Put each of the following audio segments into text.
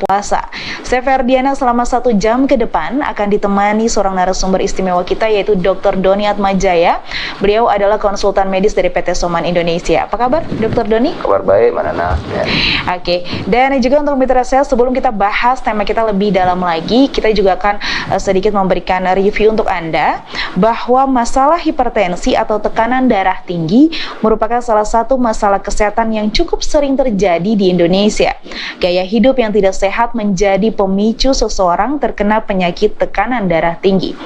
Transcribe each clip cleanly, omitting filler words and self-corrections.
puasa. Saya Ferdiana selama 1 jam ke depan akan ditemani seorang narasumber istimewa kita yaitu Dr. Doni Atmajaya. Beliau adalah konsultan medis dari PT Soman Indonesia. Apa kabar Dr. Doni? Kabar baik, Mbak Nana. Ya. Oke, dan juga untuk mitra saya sebelum kita bahas tema kita lebih dalam lagi, kita juga akan sedikit memberikan review untuk Anda bahwa masalah hipertensi atau tekanan darah tinggi merupakan salah satu masalah kesehatan yang cukup sering terjadi di Indonesia. Gaya hidup yang tidak sehat menjadi pemicu seseorang terkena penyakit tekanan darah tinggi.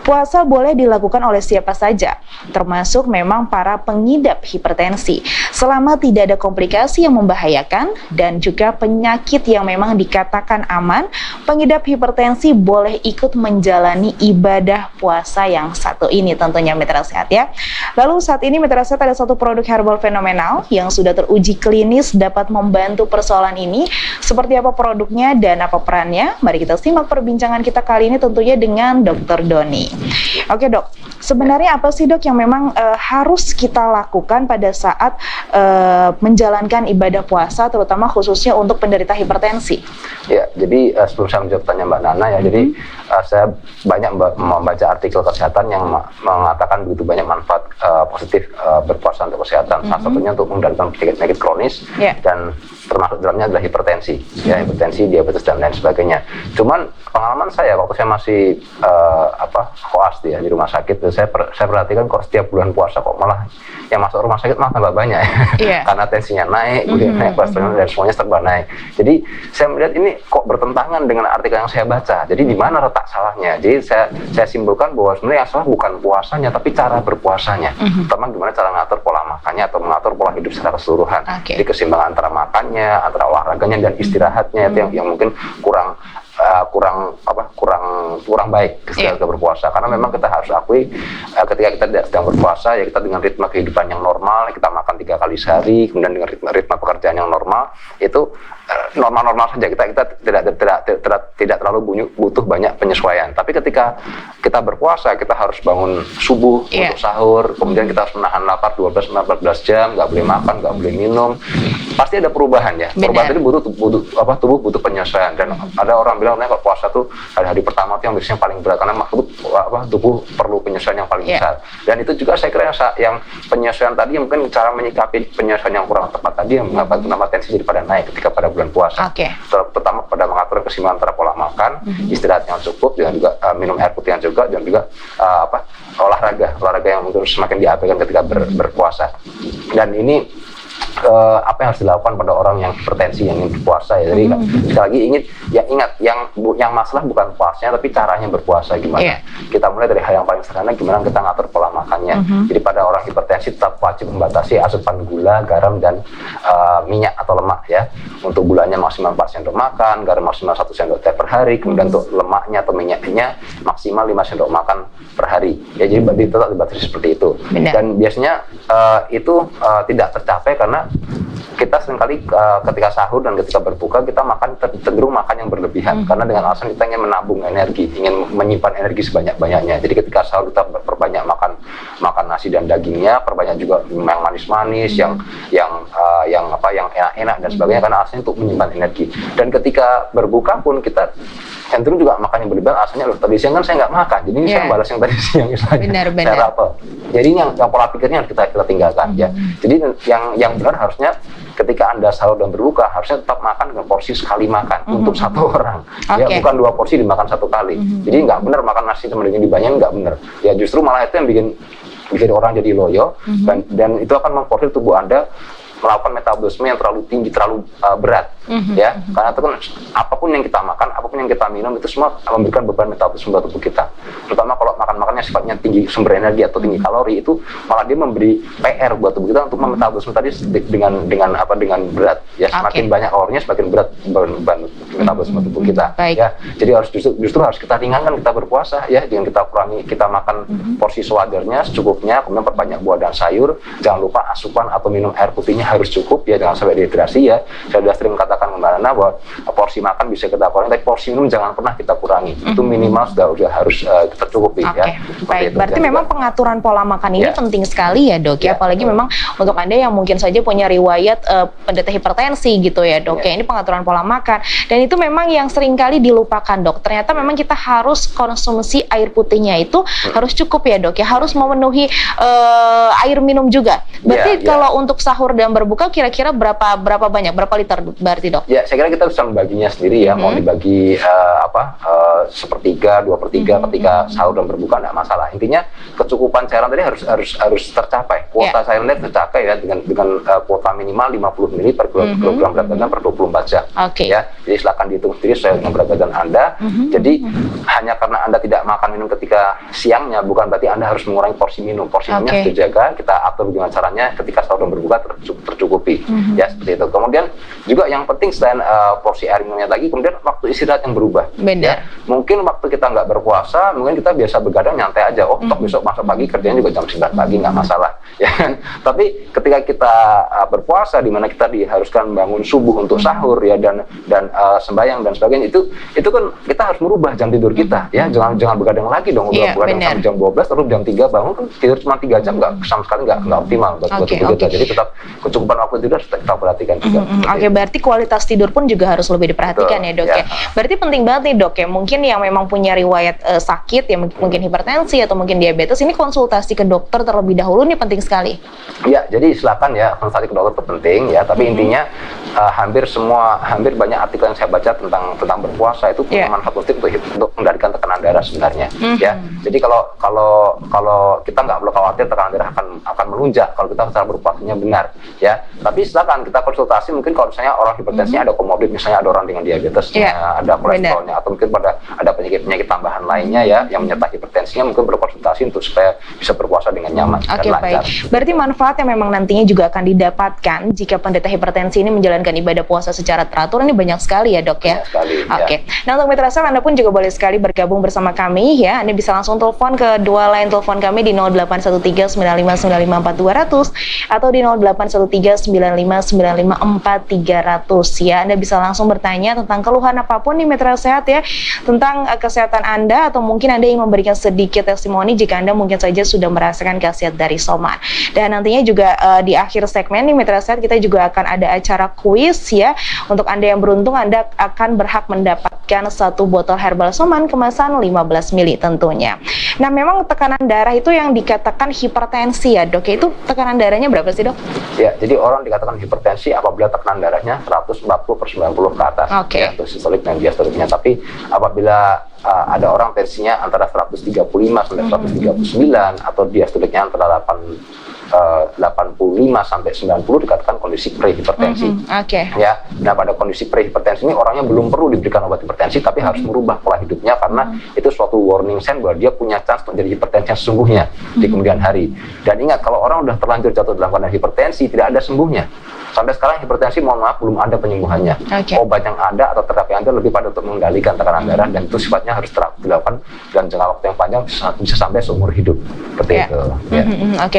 Puasa boleh dilakukan oleh siapa saja, termasuk memang para pengidap hipertensi, selama tidak ada komplikasi yang membahayakan dan juga penyakit yang memang dikatakan aman. Pengidap hipertensi boleh ikut menjalani ibadah puasa yang satu ini tentunya mitra sehat ya. Lalu saat ini mitra sehat ada satu produk herbal fenomenal yang sudah teruji klinis dapat membantu persoalan ini. Seperti apa produknya dan apa perannya? Mari kita simak perbincangan kita kali ini tentunya dengan Dr. Doni. Oke dok, sebenarnya apa sih dok yang memang harus kita lakukan pada saat menjalankan ibadah puasa terutama khususnya untuk penderita hipertensi? Ya, jadi sebelum saya menjawab tanya Mbak Nana ya, jadi saya banyak membaca artikel kesehatan yang mengatakan begitu banyak manfaat positif berpuasa untuk kesehatan. Salah satunya untuk mengendalikan penyakit kronis dan termasuk dalamnya adalah hipertensi, ya hipertensi, diabetes dan lain sebagainya. Cuman pengalaman saya waktu saya masih koas ya di rumah sakit, saya perhatikan kok setiap bulan puasa kok malah yang masuk rumah sakit malah tambah banyak ya. Karena tensinya naik, kemudian naik kolesterol dan semuanya serba naik. Jadi saya melihat ini kok bertentangan dengan artikel yang saya baca. Jadi di mana letak salahnya? Jadi saya simpulkan bahwa sebenarnya yang salah bukan puasanya, tapi cara berpuasanya. Terutama gimana cara ngatur pola makannya atau mengatur pola hidup secara keseluruhan. Jadi keseimbangan antara makannya, antara olahraganya dan istirahatnya itu yang mungkin kurang baik ketika kita berpuasa. Karena memang kita harus akui ketika kita sedang berpuasa ya kita dengan ritme kehidupan yang normal, kita makan 3 kali sehari, kemudian dengan ritme pekerjaan yang normal, itu normal-normal saja, kita tidak terlalu butuh banyak penyesuaian. Tapi ketika kita berpuasa, kita harus bangun subuh untuk sahur, kemudian kita harus menahan lapar 12-14 jam, nggak boleh makan, nggak boleh minum. Pasti ada perubahan ya. Perubahan itu tubuh butuh penyesuaian. Dan ada orang bilang kalau puasa tuh hari pertama tuh yang biasanya paling berat karena tubuh perlu penyesuaian yang paling besar. Dan itu juga saya kira yang penyesuaian tadi mungkin cara menyikapi penyesuaian yang kurang tepat tadi yang mengapa tensi jadi pada naik ketika pada bulan puasa. Terutama pada mengatur keseimbangan antara pola makan, istirahat yang cukup, dan juga minum air putih yang juga, dan juga olahraga yang mungkin semakin diabaikan ketika berpuasa. Dan ini apa yang harus dilakukan pada orang yang hipertensi yang ingin berpuasa ya. Jadi sekali lagi ingat yang masalah bukan puasanya tapi caranya berpuasa gimana. Kita mulai dari hal yang paling sederhana, gimana kita ngatur pola makannya. Jadi pada orang hipertensi tetap wajib membatasi asupan gula, garam dan minyak atau lemak ya. Untuk gulanya maksimal 4 sendok makan, garam maksimal 1 sendok teh per hari, kemudian untuk lemaknya atau minyaknya maksimal 5 sendok makan per hari. Ya jadi tetap dibatasi seperti itu. Dan biasanya itu tidak tercapai karena kita seringkali ketika sahur dan ketika berbuka kita cenderung makan yang berlebihan karena dengan alasan kita ingin menabung energi, ingin menyimpan energi sebanyak-banyaknya. Jadi ketika sahur kita perbanyak makan nasi dan dagingnya, perbanyak juga yang manis-manis, yang enak-enak dan sebagainya karena alasannya untuk menyimpan energi. Dan ketika berbuka pun kita cenderung juga makan yang berlebihan, alasannya loh tadi siang kan saya nggak makan, jadi ini saya balas yang tadi siang saya rapel. Jadi yang pola pikirnya harus kita tinggalkan ya. Jadi yang benar harusnya ketika Anda sahur dan berbuka harusnya tetap makan dengan porsi sekali makan untuk satu orang. Ya bukan 2 porsi dimakan 1 kali. Jadi nggak benar makan nasi sama dengan dibanyakin, nggak benar. Ya justru malah itu yang bikin orang jadi loyo dan itu akan memforsir tubuh Anda melakukan metabolisme yang terlalu tinggi, terlalu berat, ya. Karena itu kan apapun yang kita makan, apapun yang kita minum itu semua memberikan beban metabolisme buat tubuh kita. Terutama kalau makannya sifatnya tinggi sumber energi atau tinggi kalori, itu malah dia memberi PR buat tubuh kita untuk memetabolisme tadi dengan berat. Ya, semakin banyak kalorinya semakin berat beban metabolisme tubuh kita. Ya, jadi justru harus kita ringankan kita berpuasa, ya. Dengan kita makan porsi sewajarnya, secukupnya, kemudian perbanyak buah dan sayur. Jangan lupa asupan atau minum air putihnya harus cukup ya, jangan sampai dehidrasi ya. Saya sudah sering katakan kemana bahwa porsi makan bisa kita kurangi, tapi porsi minum jangan pernah kita kurangi. Itu minimal sudah harus kita cukupi ya. Baik, berarti memang pengaturan pola makan ini penting sekali ya dok ya, apalagi memang untuk Anda yang mungkin saja punya riwayat penderita hipertensi gitu ya dok ya, ini pengaturan pola makan, dan itu memang yang seringkali dilupakan dok. Ternyata memang kita harus konsumsi air putihnya itu harus cukup ya dok ya, harus memenuhi air minum juga. Berarti kalau untuk sahur dan berbuka kira-kira berapa banyak, berapa liter berarti dok? Ya, saya kira kita bisa membaginya sendiri ya, mau dibagi sepertiga, 2/3 ketika sahur dan berbuka tidak masalah. Intinya kecukupan cairan tadi harus tercapai. Kuota cairan tadi tercapai ya dengan kuota minimal 50 ml per kilogram berat badan per 24 jam. Ya, jadi silakan dihitung sendiri sesuai dengan berat badan Anda. Jadi hanya karena Anda tidak makan minum ketika siangnya bukan berarti Anda harus mengurangi porsi minum. Porsi minumnya harus dijaga, kita atur dengan caranya ketika sahur dan berbuka tercukupi. Ya, seperti itu. Kemudian juga yang penting selain porsi air minumnya lagi, kemudian waktu istirahat yang berubah. Ya, mungkin waktu kita nggak berpuasa, mungkin kita biasa begadang nyantai aja. Oh, toh besok masa pagi kerjanya juga jam 9 pagi nggak masalah. Ya kan? Tapi ketika kita berpuasa, di mana kita diharuskan bangun subuh untuk sahur ya dan sembahyang dan sebagainya, itu kan kita harus merubah jam tidur kita ya. Jangan begadang lagi dong, udah begadang sampai jam 12 terus jam 3 bangun, kan tidur cuma 3 jam sama sekali nggak optimal buat tidur kita. Jadi tetap kecukupan waktu tidur harus kita perhatikan juga. Berarti kualitas tidur pun juga harus lebih diperhatikan ya dok ya. Berarti penting banget nih dok ya, mungkin yang memang punya riwayat sakit ya, mungkin hipertensi atau mungkin diabetes, ini konsultasi ke dokter terlebih dahulu nih penting sekali. Ya, jadi silakan ya konsultasi ke dokter itu penting ya, tapi intinya hampir banyak artikel yang saya baca tentang berpuasa itu punya manfaat positif untuk mengendalikan tekanan darah sebenarnya. Ya, jadi kalau kita nggak perlu khawatir tekanan darah akan melunjak kalau kita cara berpuasanya benar ya. Tapi silakan kita konsultasi, mungkin kalau misalnya orang hipertensinya ada komorbid, misalnya ada orang dengan diabetesnya, ada kolesterolnya, atau mungkin ada penyakit tambahan lainnya ya yang menyertai hipertensinya, mungkin berkonsultasi untuk supaya bisa berpuasa dengan nyaman dan lancar. Berarti manfaat yang memang nantinya juga akan didapatkan jika penderita hipertensi ini menjalankan ibadah puasa secara teratur ini banyak sekali ya dok ya. Nah untuk Mitra Sel, Anda pun juga boleh sekali bergabung bersama kami ya. Anda bisa langsung telepon ke dua line telepon kami di 081395954200 atau di 081395954300 ya. Anda bisa langsung bertanya tentang keluhan apapun di Mitra Sehat ya, tentang kesehatan Anda, atau mungkin Anda yang memberikan sedikit testimoni jika Anda mungkin saja sudah merasakan khasiat dari Soman. Dan nantinya juga di akhir segmen nih Mitra Sehat, kita juga akan ada acara kuis ya. Untuk Anda yang beruntung, Anda akan berhak mendapatkan 1 botol herbal Soman kemasan 15 ml tentunya. Nah memang tekanan darah itu yang dikatakan hipertensi ya dok, itu tekanan darahnya berapa sih dok? Ya, jadi orang dikatakan hipertensi apabila tekanan darahnya 140/90 ke atas ya, untuk sistolik dan diastoliknya. Tapi apabila ada orang tensinya antara 135 sampai 139 atau diastoliknya antara 85 sampai 90 dikatakan kondisi prehipertensi. Ya, nah pada kondisi prehipertensi ini orangnya belum perlu diberikan obat hipertensi, tapi harus merubah pola hidupnya karena itu suatu warning sign bahwa dia punya chance untuk jadi hipertensi yang sesungguhnya di kemudian hari. Dan ingat, kalau orang udah terlanjur jatuh dalam keadaan hipertensi tidak ada sembuhnya. Sampai sekarang hipertensi, mohon maaf, belum ada penyembuhannya. Obat yang ada atau terapi yang ada lebih pada untuk mengendalikan tekanan darah, dan itu sifatnya harus dilakukan dalam jangka waktu yang panjang, bisa sampai seumur hidup. Seperti itu.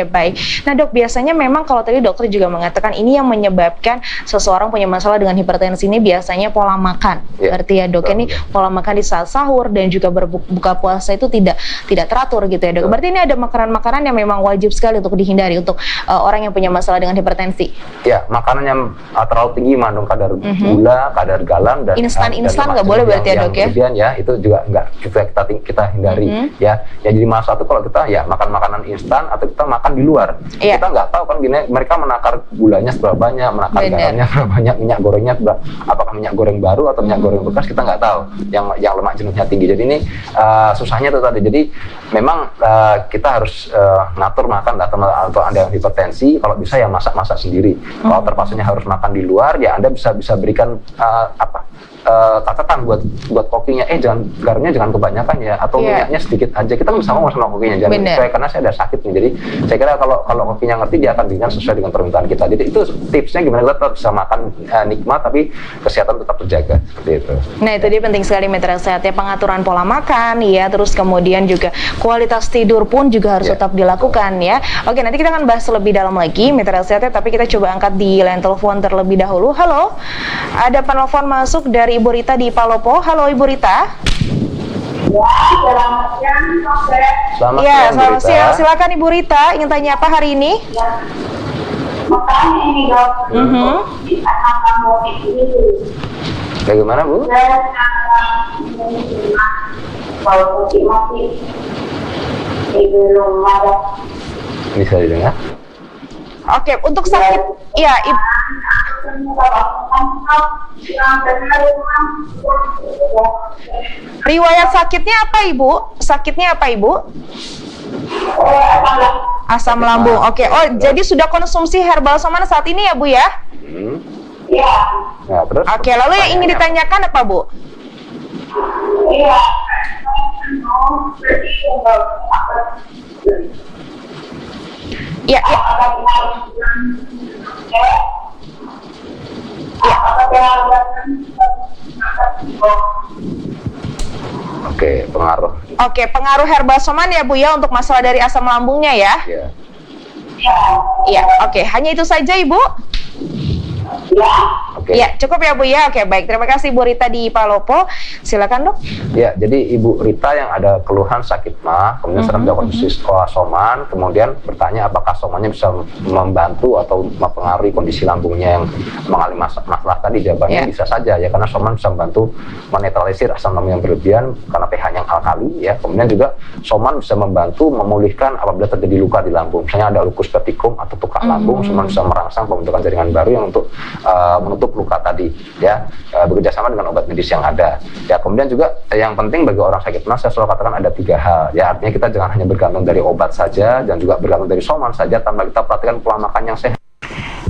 Baik. Nah dok, biasanya memang kalau tadi dokter juga mengatakan ini yang menyebabkan seseorang punya masalah dengan hipertensi ini biasanya pola makan. Berarti ya dok, ini pola makan di saat sahur dan juga berbuka puasa itu tidak teratur gitu ya dok. Berarti ini ada makanan-makanan yang memang wajib sekali untuk dihindari untuk orang yang punya masalah dengan hipertensi. Ya, makanan yang terlalu tinggi mengandung kadar gula, kadar garam, dan instan nggak boleh berarti ya dok ya? Ya, itu juga nggak kita hindari ya. Jadi masalah itu kalau kita ya makan makanan instan atau kita makan di luar. Kita nggak tahu kan gini, mereka menakar gulanya seberapa banyak, menakar garamnya berapa banyak, minyak gorengnya apakah minyak goreng baru atau minyak goreng bekas, kita nggak tahu. Yang lemak jenuhnya tinggi. Jadi ini susahnya itu tadi. Jadi memang kita harus ngatur makan atau Anda yang hipertensi, kalau bisa ya masak sendiri. Kalau terpaksanya harus makan di luar, ya Anda bisa berikan catatan buat kokinya, garamnya jangan kebanyakan ya, atau minyaknya sedikit aja. Kita bisa ngomong sama kokinya, jangan saya karena saya ada sakit nih. Jadi saya kira kalau kokinya ngerti, dia akan bikin sesuai dengan permintaan kita. Jadi itu tipsnya gimana kita tetap bisa makan nikmat tapi kesehatan tetap terjaga, seperti itu. Nah itu dia penting sekali mitra sehat ya, pengaturan pola makan ya, terus kemudian juga kualitas tidur pun juga harus tetap dilakukan ya. Oke, nanti kita akan bahas lebih dalam lagi mitra sehat ya, tapi kita coba angkat di line telepon terlebih dahulu. Halo, ada penelpon masuk dari Ibu Rita di Palopo. Halo Ibu Rita. Selamat selamat siang. Silakan Ibu Rita, ingin tanya apa hari ini? Makanya ini dok, bagaimana Bu? Kalau masih belum ada. Bisa didengar? Oke, untuk sakit, ya riwayat sakitnya apa Ibu? Sakitnya apa Ibu? Asam lambung. Oke. Oh, jadi sudah konsumsi herbal soman saat ini ya Bu ya? Iya. Nah, terus? Oke, lalu yang ingin ditanyakan apa Bu? Iya. Ya. Oke, pengaruh. Oke, pengaruh herbal soman ya Bu ya untuk masalah dari asam lambungnya ya? Iya. Iya, oke. Hanya itu saja Ibu? Oke. Ya, cukup ya Bu ya. Oke, baik. Terima kasih Bu Rita di Palopo. Silakan Dok. Ya, jadi Ibu Rita yang ada keluhan sakit mah, kemudian sedang dilakukan soman, kemudian bertanya apakah somannya bisa membantu atau mempengaruhi kondisi lambungnya yang mengalami masalah tadi. Jawabannya bisa saja ya, karena soman bisa membantu menetralisir asam lambung yang berlebihan karena pH-nya yang alkali ya. Kemudian juga soman bisa membantu memulihkan apabila terjadi luka di lambung. Misalnya ada lupus peticum atau tukak lambung, soman bisa merangsang pembentukan jaringan baru yang untuk menutup luka tadi ya, bekerjasama dengan obat medis yang ada ya. Kemudian juga yang penting bagi orang sakit mah, saya selalu katakan ada 3 hal ya, artinya kita jangan hanya bergantung dari obat saja dan juga bergantung dari soman saja tanpa kita perhatikan pola makan yang sehat.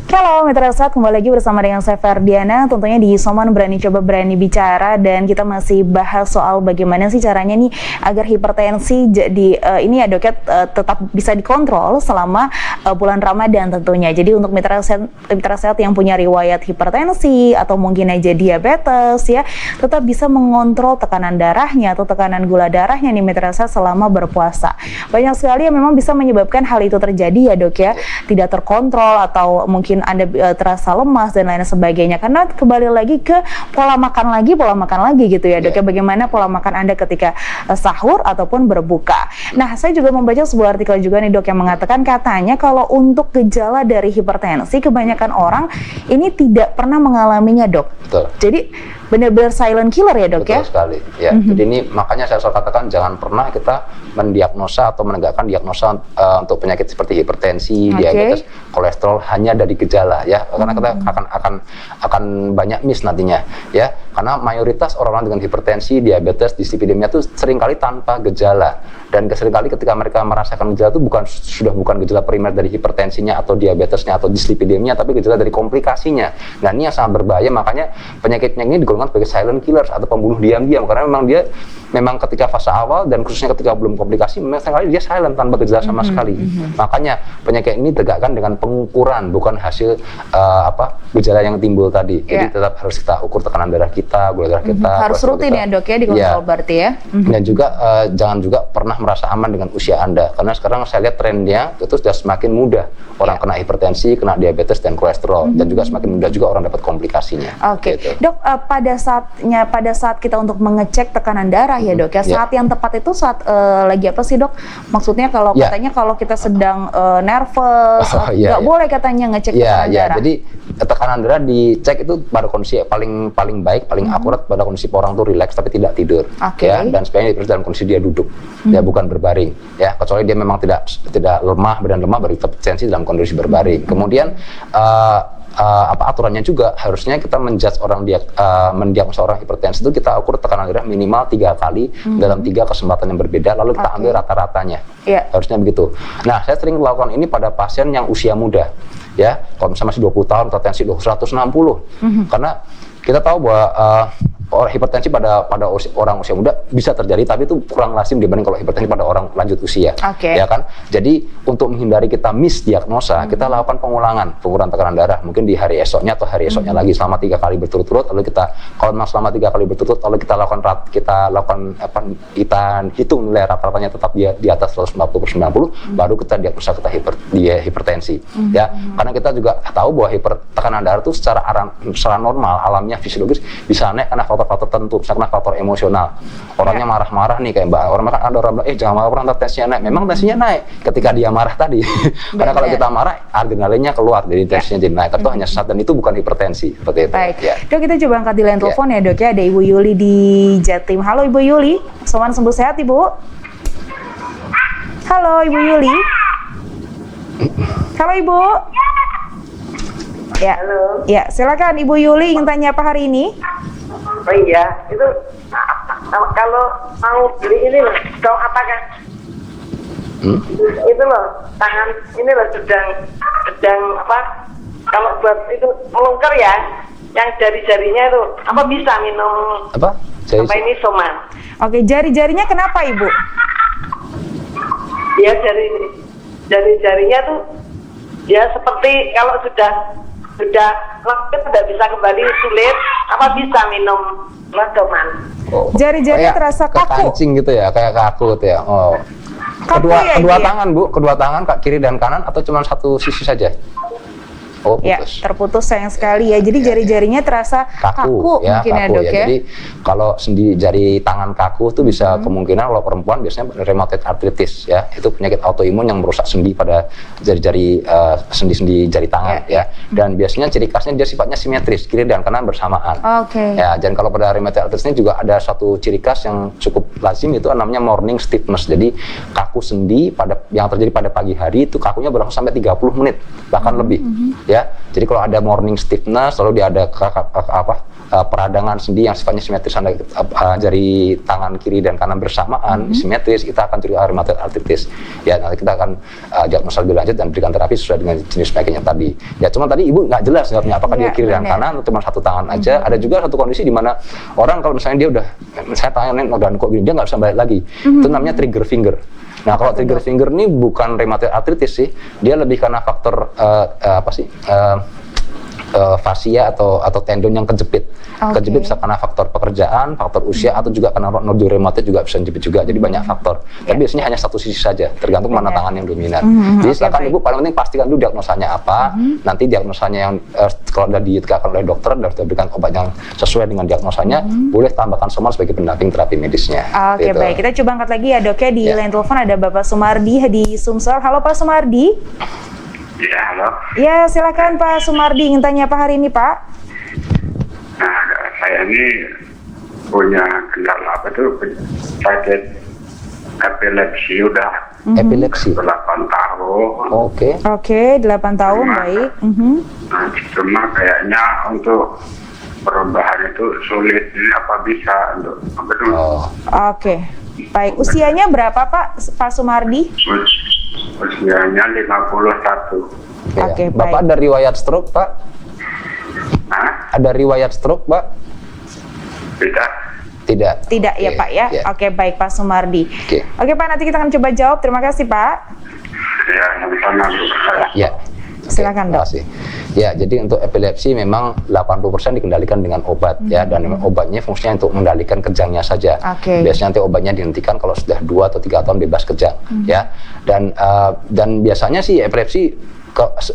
Halo Mitra Sehat, kembali lagi bersama dengan saya Ferdiana. Tentunya di Soman Berani Coba Berani Bicara, dan kita masih bahas soal bagaimana sih caranya nih agar hipertensi jadi ini ya Dok ya, tetap bisa dikontrol selama bulan Ramadan tentunya. Jadi untuk Mitra Sehat yang punya riwayat hipertensi atau mungkin aja diabetes ya, tetap bisa mengontrol tekanan darahnya atau tekanan gula darahnya nih Mitra Sehat selama berpuasa. Banyak sekali yang memang bisa menyebabkan hal itu terjadi ya Dok ya, tidak terkontrol atau mungkin Anda terasa lemas dan lain sebagainya, karena kembali lagi ke pola makan lagi gitu ya Dok ya, bagaimana pola makan Anda ketika sahur ataupun berbuka. Nah, saya juga membaca sebuah artikel juga nih Dok yang mengatakan katanya kalau untuk gejala dari hipertensi kebanyakan orang ini tidak pernah mengalaminya Dok. Betul. Jadi benar-benar silent killer ya Dok. Betul ya? Sekali ya. Jadi ini makanya saya selalu katakan jangan pernah kita mendiagnosa atau menegakkan diagnosa untuk penyakit seperti hipertensi, diabetes, kolesterol hanya dari gejala ya, karena kita akan banyak miss nantinya ya, karena mayoritas orang-orang dengan hipertensi, diabetes, dislipidemia itu seringkali tanpa gejala, dan seringkali ketika mereka merasakan gejala itu sudah bukan gejala primer dari hipertensinya atau diabetesnya atau dislipidemia, tapi gejala dari komplikasinya. Nah, ini yang sangat berbahaya, makanya penyakitnya ini digolongkan sebagai silent killers atau pembunuh diam-diam, karena memang ketika fase awal dan khususnya ketika belum komplikasi memang seringkali dia silent tanpa gejala sama sekali. Makanya penyakit ini tegakkan dengan pengukuran, bukan hasil gejala yang timbul tadi. Jadi tetap harus kita ukur tekanan darah kita, gula darah kita. Harus rutin ya Dok ya dikontrol berarti ya. Dan juga jangan juga pernah merasa aman dengan usia Anda, karena sekarang saya lihat trennya itu sudah semakin mudah orang kena hipertensi, kena diabetes dan kolesterol, dan juga semakin mudah juga orang dapat komplikasinya. Oke. Gitu. Dok, pada saat kita untuk mengecek tekanan darah ya Dok ya, saat yang tepat itu saat lagi apa sih Dok? Maksudnya kalau katanya kalau kita sedang nervous, nggak boleh katanya ngecek tekanan darah. Jadi tekanan darah dicek itu pada kondisi paling baik, paling akurat pada kondisi orang tuh rileks tapi tidak tidur, ya, dan sebenarnya itu dalam kondisi dia duduk, ya, bukan berbaring, ya, kecuali dia memang tidak lemah, badan lemah baru hipertensi dalam kondisi berbaring. Kemudian aturannya juga harusnya kita menjudge mendiagnosa orang hipertensi itu kita ukur tekanan darah minimal 3 kali dalam 3 kesempatan yang berbeda, lalu kita ambil rata-ratanya. Harusnya begitu. Nah, saya sering melakukan ini pada pasien yang usia muda, ya, kalau misalnya masih 20 tahun hipertensi 160, karena kita tahu bahwa hipertensi pada orang usia muda bisa terjadi, tapi itu kurang lazim dibanding kalau hipertensi pada orang lanjut usia. Ya kan? Jadi untuk menghindari kita misdiagnosa, kita lakukan pengulangan tekanan darah mungkin di hari esoknya atau hari esoknya lagi selama 3 kali berturut-turut. Lalu kita kalau memang selama 3 kali berturut-turut, lalu kita hitung nilai rata-ratanya tetap di atas 140/90, baru kita diagnosa kita hipertensi. Ya, karena kita juga tahu bahwa tekanan darah itu secara normal alamnya fisiologis bisa naik karena faktor-faktor tertentu, misalnya faktor emosional. Orangnya marah-marah nih kayak Mbak. Orang kan ada orang bilang, jangan marah, nanti tensinya naik. Memang tensinya naik ketika dia marah tadi. Karena kalau kita marah, adrenalinnya keluar, jadi tensinya jadi naik. Itu hanya sesaat dan itu bukan hipertensi seperti itu. Baik. Ya. Dok, kita coba angkat di line telepon ya Dok ya. Ada Ibu Yuli di Jatim. Halo Ibu Yuli. Soman sembuh sehat Ibu. Halo Ibu Yuli. Halo Ibu. Ya. Halo. Ya, silakan Ibu Yuli ingin tanya apa hari ini? Oh iya, itu kalau mau beli ini loh, kau apakah itu loh, tangan ini loh sedang apa? Kalau buat itu melungker ya, yang jari-jarinya itu apa bisa minum Apa? ini Soman? Oke, jari-jarinya kenapa Ibu? Ya jari-jarinya tuh ya seperti kalau sudah lengkap tidak bisa kembali sulit, apa bisa minum Soman? Jari-jarinya terasa kaku. Kancing gitu ya, kayak kaku gitu ya. Oh. Kaku ya, kedua dia? tangan Bu, kedua tangan kiri dan kanan atau cuma satu sisi saja? Oh, Ya, putus. terputus sayang sekali ya. Jadi jari-jarinya terasa kaku mungkin ya Dok ya. Jadi kalau sendi jari tangan kaku itu bisa kemungkinan kalau perempuan biasanya rheumatoid arthritis ya. Itu penyakit autoimun yang merusak sendi pada jari-jari sendi-sendi jari tangan ya. Dan biasanya ciri khasnya dia sifatnya simetris, kiri dan kanan bersamaan. Ya, dan kalau pada rheumatoid arthritis ini juga ada satu ciri khas yang cukup lazim, itu namanya morning stiffness. Jadi kaku sendi yang terjadi pada pagi hari itu kakunya berlangsung sampai 30 menit bahkan lebih. Ya, jadi kalau ada morning stiffness, lalu dia ada peradangan sendi yang sifatnya simetris, jari tangan kiri dan kanan bersamaan simetris, kita akan curiga rheumatoid arthritis. Ya, nanti kita akan diagnosa lebih lanjut dan berikan terapi sesuai dengan jenis penyakitnya tadi. Ya, cuma tadi Ibu nggak jelas jawabnya apakah dia kiri dan kanan atau cuma satu tangan aja. Ada juga satu kondisi di mana orang kalau misalnya dia saya tangannya udah kok gini, dia nggak bisa balik lagi. Itu namanya trigger finger. Nah, kalau trigger finger ini bukan rheumatoid arthritis sih, dia lebih karena faktor fasia atau tendon yang kejepit. Kejepit bisa karena faktor pekerjaan, faktor usia, atau juga karena nodul rheumatoid juga bisa jepit juga. Jadi banyak faktor. Tapi biasanya hanya satu sisi saja, tergantung mana tangan yang dominan. Jadi silakan Ibu, paling penting pastikan dulu diagnosanya apa. Nanti diagnosanya yang kalau sudah ditetapkan oleh dokter dan sudah diberikan obat yang sesuai dengan diagnosanya, boleh tambahkan Soman sebagai pendamping terapi medisnya. Oke, gitu. baik. Kita coba angkat lagi ya Dok ya. Di line telepon ada Bapak Sumardi di Sumsel. Halo Pak Sumardi. Ya, halo. Ya, silakan Pak Sumardi ingin tanya apa hari ini Pak? Nah, saya ini punya kendala sakit epilepsi udah Epilepsi. 8 tahun. Oke. Oke, 8 tahun, baik. Nah, cuma kayaknya untuk perubahan itu sulit. Ini apa bisa untuk Oke, baik. Usianya berapa Pak Sumardi? usianya 51. Oke, baik. Bapak ada riwayat stroke, Pak? Hah? Ada riwayat stroke, Pak? Tidak. Tidak. Tidak ya Oke, Pak ya? ya. Oke, baik Pak Sumardi. Oke. Oke Pak, nanti kita akan coba jawab. Terima kasih Pak. Ya, sama-sama. Ya. Silakan, Terima Dok. kasih. Ya, jadi untuk epilepsi memang 80% dikendalikan dengan obat ya, dan obatnya fungsinya untuk mengendalikan kejangnya saja. Oke. Biasanya nanti obatnya dihentikan kalau sudah 2 atau 3 tahun bebas kejang ya. Dan biasanya sih epilepsi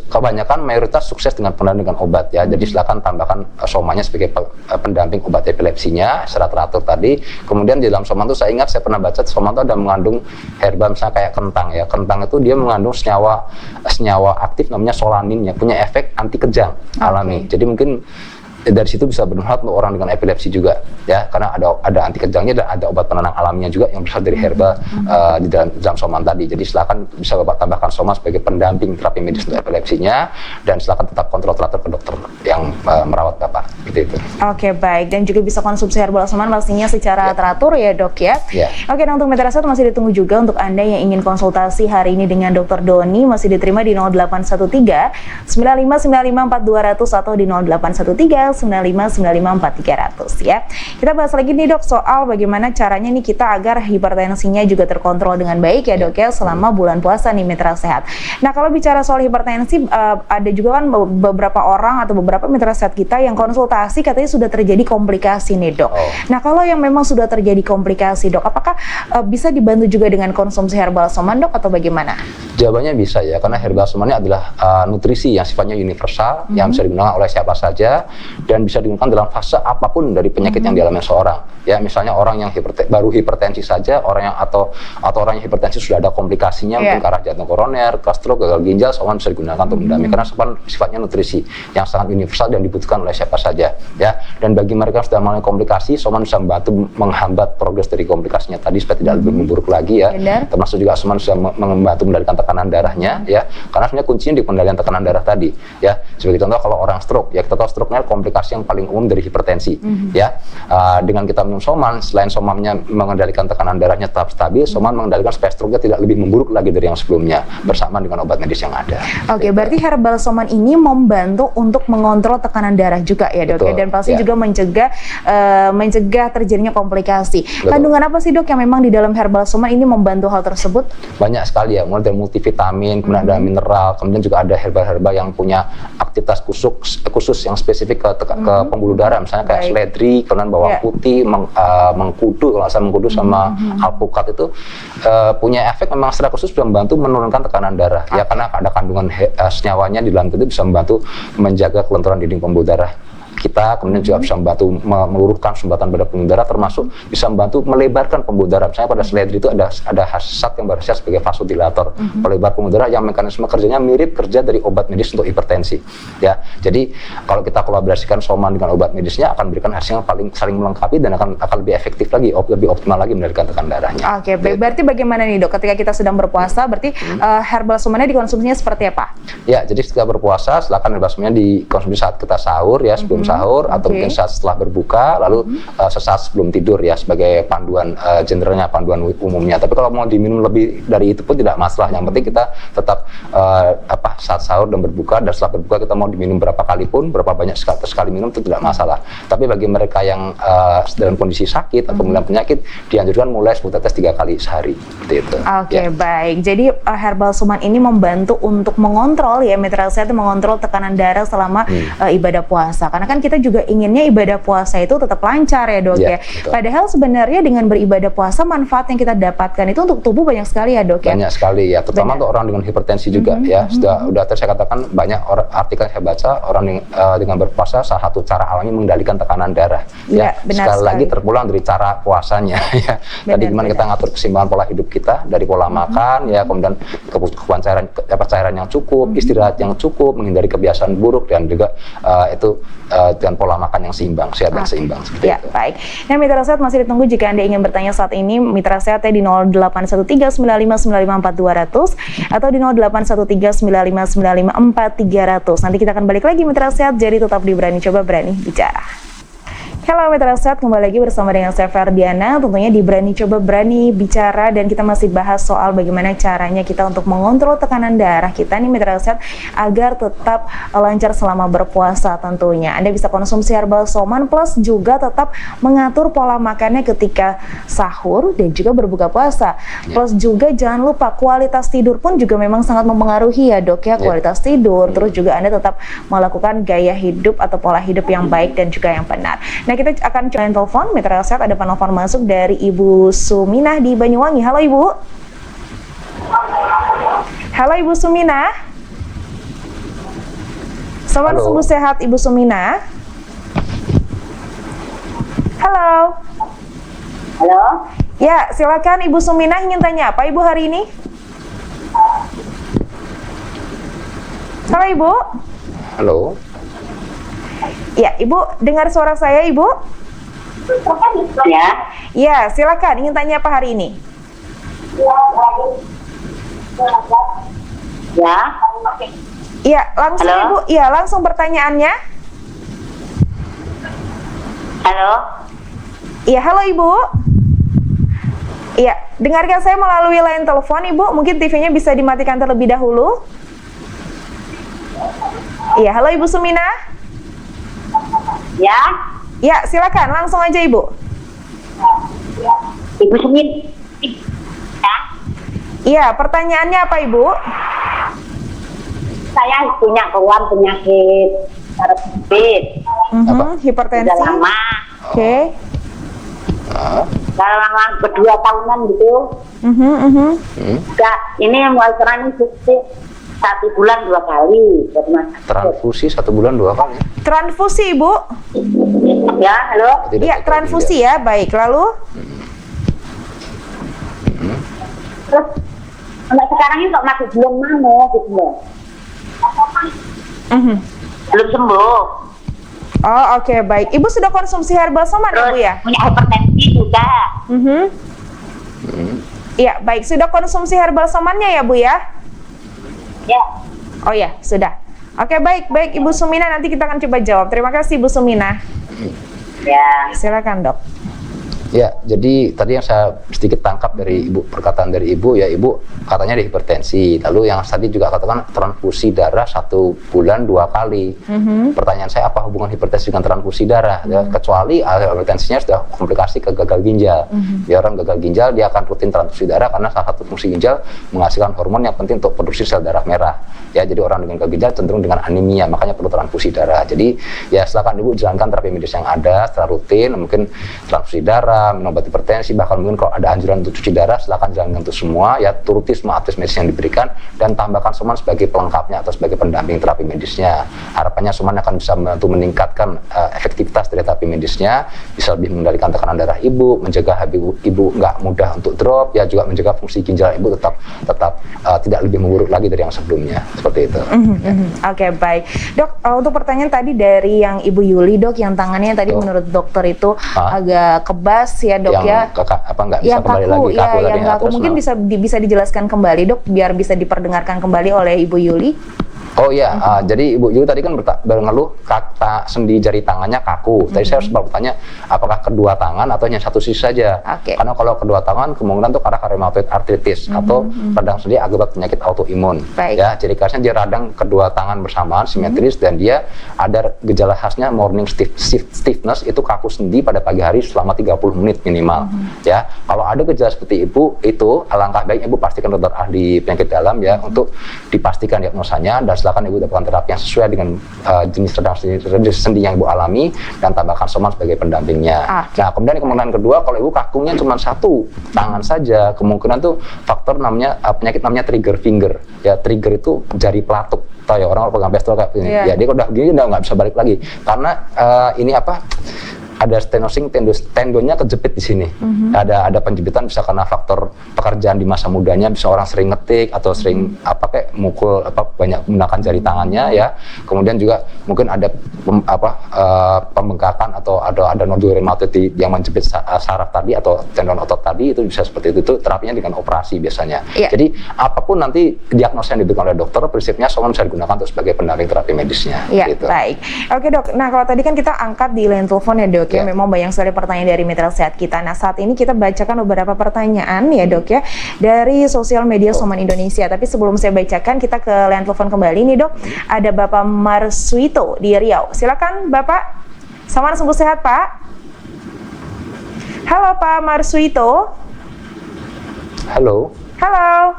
kebanyakan mayoritas sukses dengan pendampingan obat ya. Jadi silakan tambahkan somanya sebagai pendamping obat epilepsinya secara teratur tadi. Kemudian di dalam soman itu saya ingat saya pernah baca soman itu ada mengandung herba misalnya kayak kentang ya. Kentang itu dia mengandung senyawa aktif namanya solanin yang punya efek anti kejang alami. Jadi mungkin dari situ bisa bermanfaat untuk orang dengan epilepsi juga ya, karena ada anti kejangnya dan ada obat penenang alaminya juga yang berasal dari herbal di dalam soman tadi. Jadi silakan bisa Bapak tambahkan soman sebagai pendamping terapi medis untuk epilepsinya, dan silakan tetap kontrol teratur ke dokter yang merawat Bapak. Seperti itu. Oke, baik. Dan juga bisa konsumsi herbal soman pastinya secara teratur ya dok ya. Oke, nah untuk Mitra Sehat masih ditunggu juga untuk Anda yang ingin konsultasi hari ini dengan Dr. Doni, masih diterima di 0813 95954200 atau di 0813 95954300 ya. Kita bahas lagi nih dok soal bagaimana caranya nih kita agar hipertensinya juga terkontrol dengan baik ya dok ya selama bulan puasa nih Mitra Sehat. Nah kalau bicara soal hipertensi, ada juga kan beberapa orang atau beberapa Mitra Sehat kita yang konsultasi katanya sudah terjadi komplikasi nih dok. Nah kalau yang memang sudah terjadi komplikasi dok, apakah bisa dibantu juga dengan konsumsi herbal soman dok atau bagaimana? Jawabannya bisa ya, karena herbal soman ini adalah nutrisi yang sifatnya universal, yang bisa digunakan oleh siapa saja dan bisa digunakan dalam fase apapun dari penyakit yang dialami seorang. Ya, misalnya orang yang baru hipertensi saja, orang yang atau orang yang hipertensi sudah ada komplikasinya, mungkin ke arah jantung koroner, stroke, gagal ginjal, soman bisa digunakan untuk mendampingi karena soman sifatnya nutrisi yang sangat universal dan dibutuhkan oleh siapa saja. Ya, dan bagi mereka yang sudah mengalami komplikasi, soman bisa membantu menghambat progres dari komplikasinya tadi supaya tidak lebih memburuk lagi ya. Termasuk juga soman bisa membantu mengendalikan tekanan darahnya ya, karena sebenarnya kuncinya di pengendalian tekanan darah tadi ya. Sebagai contoh kalau orang stroke ya, kita tahu stroke-nya komplikasi yang paling umum dari hipertensi ya. Dengan kita minum soman, selain somannya mengendalikan tekanan darahnya tetap stabil, soman mengendalikan supaya stroke-nya tidak lebih memburuk lagi dari yang sebelumnya bersamaan dengan obat medis yang ada. Oke, berarti herbal soman ini membantu untuk mengontrol tekanan darah juga ya dok ya, dan pasti juga mencegah terjadinya komplikasi. Kandungan apa sih dok yang memang di dalam herbal soman ini membantu hal tersebut? Banyak sekali ya, mulai dari multivitamin, kemudian ada mineral, kemudian juga ada herbal-herbal yang punya aktivitas khusus yang spesifik ke pembuluh darah, misalnya kayak seledri, kemudian bawang putih, mengkudu, kalau saya mengkudu sama alpukat itu punya efek memang secara khusus bisa membantu menurunkan tekanan darah ya, karena ada kandungan senyawanya di dalam itu bisa membantu menjaga kelenturan dinding pembuluh darah kita, kemudian juga bisa membantu meluruskan sumbatan pada pembuluh darah, termasuk bisa membantu melebarkan pembuluh darah. Misalnya pada seledri itu ada zat yang berfungsi sebagai vasodilator, pelebar pembuluh darah yang mekanisme kerjanya mirip kerja dari obat medis untuk hipertensi. Ya, jadi kalau kita kolaborasikan soman dengan obat medisnya akan memberikan hasil yang paling saling melengkapi dan akan lebih efektif lagi, lebih optimal lagi mengendalikan tekanan darahnya. Oke, berarti bagaimana nih dok? Ketika kita sedang berpuasa, berarti herbal somannya dikonsumsinya seperti apa? Ya, jadi setelah berpuasa, silakan herbal somannya dikonsumsi saat kita sahur ya, sebelum sahur atau mungkin saat setelah berbuka, lalu sesaat sebelum tidur ya, sebagai panduan generalnya, panduan umumnya. Tapi kalau mau diminum lebih dari itu pun tidak masalah. Yang penting kita tetap saat sahur dan berbuka, dan setelah berbuka kita mau diminum berapa kali pun, berapa banyak sekali minum itu tidak masalah. Tapi bagi mereka yang dalam kondisi sakit atau dalam penyakit, dianjurkan mulai 10 tetes 3 kali sehari, seperti itu. Oke, baik. Jadi herbal soman ini membantu untuk mengontrol ya, Mitra Sehat mengontrol tekanan darah selama ibadah puasa. Karena kan kita juga inginnya ibadah puasa itu tetap lancar ya dok ya. Padahal sebenarnya dengan beribadah puasa manfaat yang kita dapatkan itu untuk tubuh banyak sekali ya dok ya. Banyak sekali ya, terutama untuk orang dengan hipertensi juga ya. Sudah tadi saya katakan banyak artikel yang saya baca, orang dengan berpuasa salah satu cara alami mengendalikan tekanan darah. Ya, sekali lagi terpulang dari cara puasanya ya. Tadi gimana kita ngatur keseimbangan pola hidup kita dari pola makan ya, kemudian kebutuhan cairan yang cukup, istirahat yang cukup, menghindari kebiasaan buruk, dan juga dan pola makan yang seimbang, sehat dan seimbang. Ya, baik. Nah, Mitra Sehat masih ditunggu jika Anda ingin bertanya saat ini. Mitra Sehat di 081395954200 atau di 081395954300. Nanti kita akan balik lagi Mitra Sehat, jadi tetap di Berani Coba Berani Bicara. Halo Mitra Sehat, kembali lagi bersama dengan saya Ferdiana, tentunya di Berani Coba Berani Bicara, dan kita masih bahas soal bagaimana caranya kita untuk mengontrol tekanan darah kita nih Mitra Sehat agar tetap lancar selama berpuasa tentunya. Anda bisa konsumsi herbal soman plus juga tetap mengatur pola makannya ketika sahur dan juga berbuka puasa. Plus juga jangan lupa kualitas tidur pun juga memang sangat mempengaruhi ya dok ya, kualitas tidur. Terus juga Anda tetap melakukan gaya hidup atau pola hidup yang baik dan juga yang benar. Nah, kita akan coba telepon Mitra Sehat, ada penelpon masuk dari Ibu Suminah di Banyuwangi. Halo Ibu. Halo Ibu Suminah. Selamat subuh sehat Ibu Suminah. Halo. Halo. Ya, silakan Ibu Suminah, ingin tanya apa Ibu hari ini? Halo Ibu. Halo. Ya, Ibu dengar suara saya Ibu? Ya. Ya, silakan. Ingin tanya apa hari ini? Ya. Iya, langsung Halo? Ibu. Iya, langsung pertanyaannya. Halo. Iya, halo Ibu. Iya, dengarkan saya melalui line telepon Ibu. Mungkin TV-nya bisa dimatikan terlebih dahulu. Iya, halo Ibu Sumina. Ya. Ya, silakan. Langsung aja Ibu. Ibu Sumin. Ya. Iya, pertanyaannya apa Ibu? Saya punya keluhan penyakit sempit. Apa? Hipertensi. Sudah lama. Oke. Sudah lama, 2 tahunan gitu. Enggak, ini mulai sekarang ini 1 bulan 2 kali. Transfusi 1 bulan 2 kali. Transfusi Ibu. Ya, halo. Tidak Iya, tahu transfusi tidak. ya. Baik, lalu? Terus sampai sekarang ini kok masih belum mau gitu loh. Mhm. Belum sembuh. Oh, oke, baik. Ibu sudah konsumsi herbal soman Terus Ibu ya? punya hipertensi juga. Iya, baik. Sudah konsumsi herbal somannya ya Bu ya? Ya. Oh ya, sudah. Oke, baik, baik Ibu Sumina, nanti kita akan coba jawab. Terima kasih Ibu Sumina. Ya. Silakan Dok. Ya, jadi tadi yang saya sedikit tangkap dari Ibu, perkataan dari Ibu, ya Ibu katanya ada hipertensi. Lalu yang tadi juga katakan transfusi darah 1 bulan 2 kali. Pertanyaan saya, apa hubungan hipertensi dengan transfusi darah? Ya, kecuali hipertensinya sudah komplikasi ke gagal ginjal. Ya, orang gagal ginjal, dia akan rutin transfusi darah karena salah satu fungsi ginjal menghasilkan hormon yang penting untuk produksi sel darah merah. Ya, jadi orang dengan gagal ginjal cenderung dengan anemia, makanya perlu transfusi darah. Jadi, ya silakan Ibu jalankan terapi medis yang ada secara rutin, mungkin transfusi darah, minum obat hipertensi, bahkan mungkin kalau ada anjuran untuk cuci darah, silakan jalankan itu semua, ya turuti semua aktivitas medis yang diberikan, dan tambahkan soman sebagai pelengkapnya atau sebagai pendamping terapi medisnya. Harapannya soman akan bisa membantu meningkatkan efektivitas dari terapi medisnya, bisa lebih mengendalikan tekanan darah Ibu, mencegah Ibu nggak mudah untuk drop, ya juga mencegah fungsi ginjal Ibu tetap tidak lebih memburuk lagi dari yang sebelumnya, seperti itu. Oke, baik. Dok, untuk pertanyaan tadi dari yang Ibu Yuli, Dok, yang tangannya tadi menurut dokter itu agak kebas ya Dok yang ya. Nggak bisa Yang kembali kaku, lagi, ya, kaku tadi, yang ya, kaku. terus Mungkin kenapa? bisa dijelaskan kembali Dok, biar bisa diperdengarkan kembali oleh Ibu Yuli. Oh iya, jadi Ibu Yuli tadi kan mengeluh kata sendi jari tangannya kaku. Tadi saya harus bertanya, apakah kedua tangan atau hanya satu sisi saja? Oke. Karena kalau kedua tangan kemungkinan itu karena rheumatoid arthritis atau radang sendi akibat penyakit autoimun. Baik. Ya, jadi khasnya dia radang kedua tangan bersamaan simetris dan dia ada gejala khasnya morning stiffness, itu kaku sendi pada pagi hari selama 30 menit minimal. Ya, kalau ada gejala seperti itu alangkah baiknya Ibu pastikan dokter ahli penyakit dalam ya untuk dipastikan diagnosanya, dan silakan Ibu dapatkan terapi yang sesuai dengan jenis radang sendi yang Ibu alami, dan tambahkan soman sebagai pendampingnya. Nah, kemudian kemungkinan kedua, kalau Ibu kakunya cuma satu tangan saja, kemungkinan tuh faktor penyakit namanya trigger finger. Ya, trigger itu jari pelatuk. Tahu ya, orang pegang pistol kayak gini. Ya, dia udah gini udah nggak bisa balik lagi. Karena ini ada stenosing, tendonnya kejepit di sini. Ada penjepitan, bisa karena faktor pekerjaan di masa mudanya, bisa orang sering ngetik atau sering kayak mukul banyak menggunakan jari tangannya ya. Kemudian juga mungkin ada pembengkakan atau ada nodul rheumatoid yang menjepit saraf tadi atau tendon otot tadi, itu bisa seperti itu. Itu terapinya dengan operasi biasanya. Yeah. Jadi apapun nanti diagnosa yang diberikan oleh dokter, prinsipnya soman bisa digunakan untuk sebagai pendamping terapi medisnya. Iya, gitu. baik. Oke Dok, nah kalau tadi kan kita angkat di line telepon ya Dok ya, memang banyak sekali pertanyaan dari mitra sehat kita. Nah saat ini kita bacakan beberapa pertanyaan ya Dok ya, dari sosial media Soman Indonesia. Tapi sebelum saya bacakan, kita ke line telepon kembali nih Dok. Ada Bapak Marswito di Riau. Silakan Bapak. Soman sungguh sehat Pak. Halo Pak Marswito. Halo. Halo.